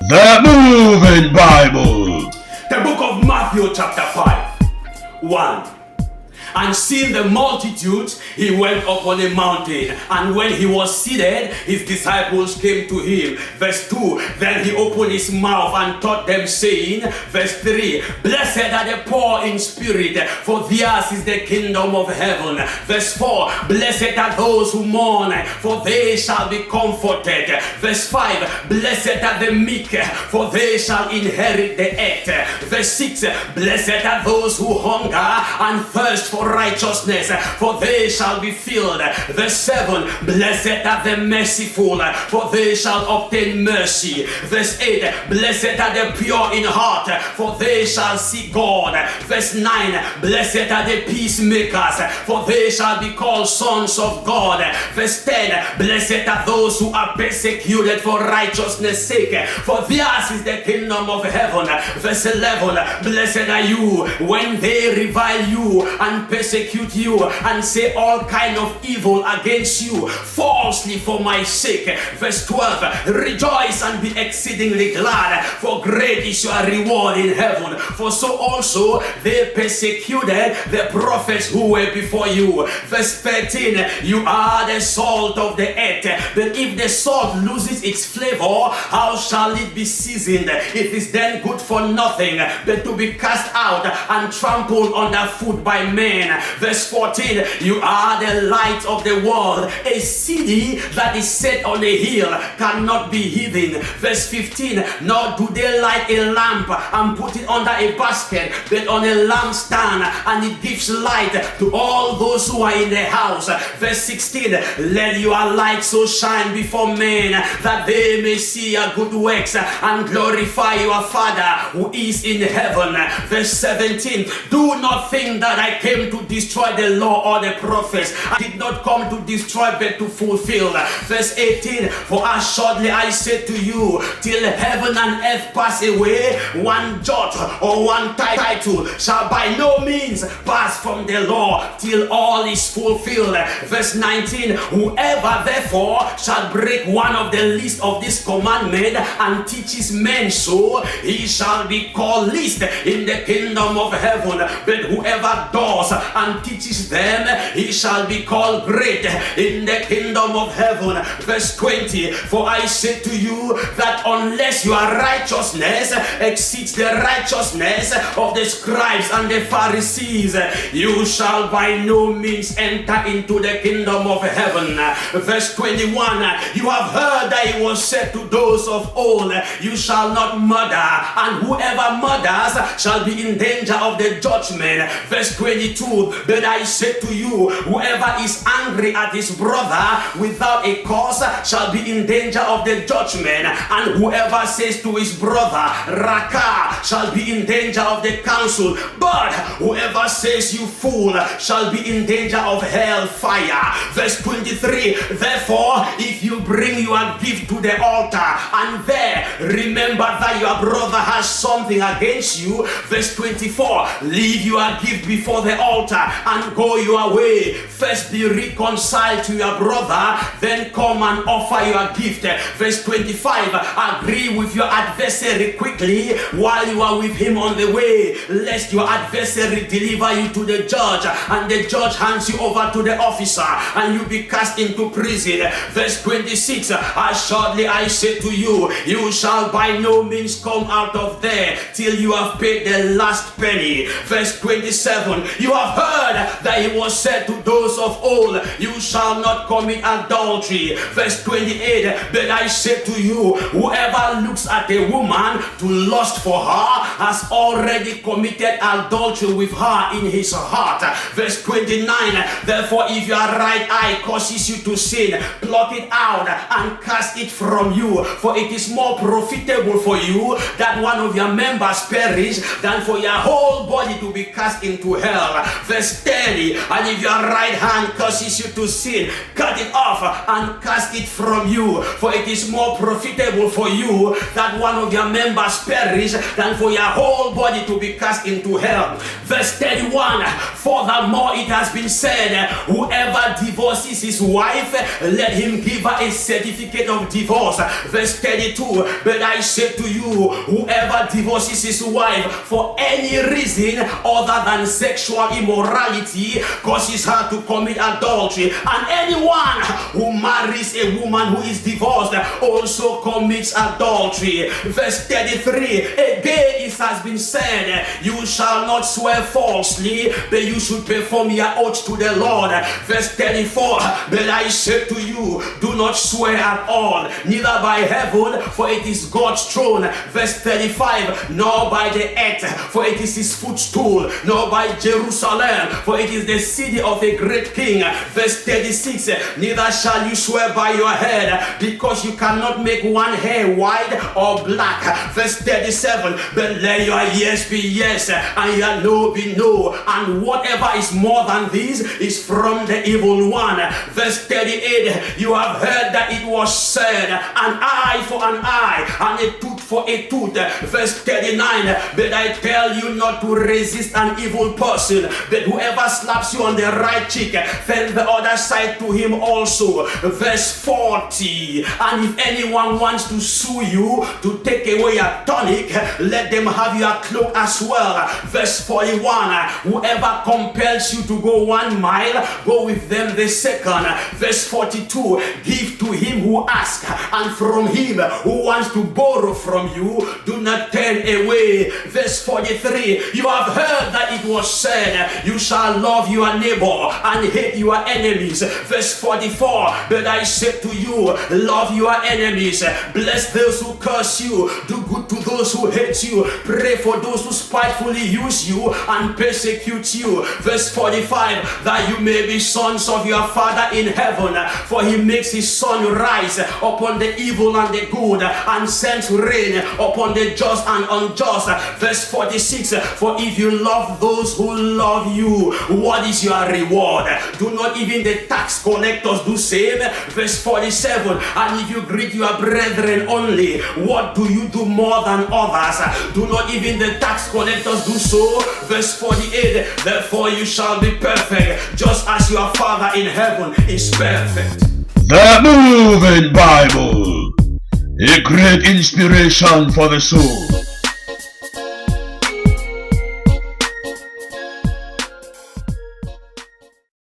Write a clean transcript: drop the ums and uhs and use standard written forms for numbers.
The Moving Bible. The book of Matthew chapter 5, 1. And seeing the multitudes, he went up on a mountain. And when he was seated, his disciples came to him. Verse 2. Then he opened his mouth and taught them, saying, verse 3. Blessed are the poor in spirit, for theirs is the kingdom of heaven. Verse 4. Blessed are those who mourn, for they shall be comforted. Verse 5. Blessed are the meek, for they shall inherit the earth. Verse 6. Blessed are those who hunger and thirst for righteousness, for they shall be filled. Verse 7. Blessed are the merciful, for they shall obtain mercy. Verse 8. Blessed are the pure in heart, for they shall see God. Verse 9. Blessed are the peacemakers, for they shall be called sons of God. Verse 10. Blessed are those who are persecuted for righteousness' sake, for theirs is the kingdom of heaven. Verse 11. Blessed are you when they revile you and persecute you and say all kind of evil against you falsely for my sake. Verse 12. Rejoice and be exceedingly glad, for great is your reward in heaven. For so also they persecuted the prophets who were before you. Verse 13. You are the salt of the earth, but if the salt loses its flavor, how shall it be seasoned? It is then good for nothing but to be cast out and trampled underfoot by men. Verse 14. You are the light of the world. A city that is set on a hill cannot be hidden. Verse 15. Nor do they light a lamp and put it under a basket, but on a lampstand, and it gives light to all those who are in the house. Verse 16. Let your light so shine before men that they may see your good works and glorify your Father who is in heaven. Verse 17. Do not think that I came to destroy the law or the prophets. I did not come to destroy but to fulfill. Verse 18. For assuredly I say to you, till heaven and earth pass away, one jot or one title shall by no means pass from the law till all is fulfilled. Verse 19. Whoever therefore shall break one of the least of this commandment and teaches men so, he shall be called least in the kingdom of heaven. But whoever does and teaches them, he shall be called great in the kingdom of heaven. Verse 20. For I say to you that unless your righteousness exceeds the righteousness of the scribes and the Pharisees, you shall by no means enter into the kingdom of heaven. Verse 21. You have heard that it was said to those of old, you shall not murder, and whoever murders shall be in danger of the judgment. Verse 22. But I say to you, whoever is angry at his brother without a cause shall be in danger of the judgment, and whoever says to his brother, Raka, shall be in danger of the council. But whoever says you fool shall be in danger of hell fire. Verse 23. Therefore, if you bring your gift to the altar, and there remember that your brother has something against you. Verse 24. Leave your gift before the altar and go your way. First be reconciled to your brother, then come and offer your gift. Verse 25. Agree with your adversary quickly while you are with him on the way, lest your adversary deliver you to the judge, and the judge hands you over to the officer, and you be cast into prison. Verse 26. Assuredly I say to you, you shall by no means come out of there till you have paid the last penny. Verse 27. You have heard that it was said to those of old, you shall not commit adultery. Verse 28. But I say to you, whoever looks at a woman to lust for her has already committed adultery with her in his heart. Verse 29. Therefore, if your right eye causes you to sin, pluck it out and cast it from you, for it is more profitable for you that one of your members perish than for your whole body to be cast into hell. Verse 30. And if your right hand causes you to sin, cut it off and cast it from you, for it is more profitable for you that one of your members perish than for your whole body to be cast into hell. Verse 31. Furthermore, it has been said, whoever divorces his wife, let him give her a certificate of divorce. Verse 32. But I say to you, whoever divorces his wife for any reason other than sexual immorality causes her to commit adultery. And anyone who marries a woman who is divorced also commits adultery. Verse 33, again it has been said, you shall not swear falsely, but you should perform your oath to the Lord. Verse 34, but I say to you, do not swear at all, neither by heaven, for it is God's throne. Verse 35, nor by the earth, for it is his footstool, nor by Jerusalem, for it is the city of a great king. Verse 36, neither shall you swear by your head, because you cannot make one hair white or black. Verse 37, but let your yes be yes, and your no be no, and whatever is more than these is from the evil one. Verse 38, you have heard that it was said, an eye for an eye, and a tooth for a tooth. Verse 39, but I tell you not to resist an evil person, but whoever slaps you on the right cheek, turn the other side to him also. Verse 40, and if anyone wants to sue you to take away your tunic, let them have your cloak as well. Verse 41, whoever compels you to go 1 mile, go with them the second. Verse 42, give to him who asks, and from him who wants to borrow from you, do not turn away. Verse 43, you have heard that it was said, you shall love your neighbor and hate your enemies. Verse 44, but I say to you, love your enemies, bless those who curse you, do good to those who hate you, pray for those who spitefully use you and persecute you. Verse 45, that you may be sons of your Father in heaven, for he makes his sun rise upon the evil and the good, and sends rain upon the just and unjust. Verse 46, for if you love those who love you, what is your reward? Do not even the tax collectors do same? Verse 47, and if you greet your brethren only, what do you do more than others? Do not even the tax collectors do so? Verse 48, therefore you shall be perfect, just as your Father in heaven is perfect. The Moving Bible, a great inspiration for the soul.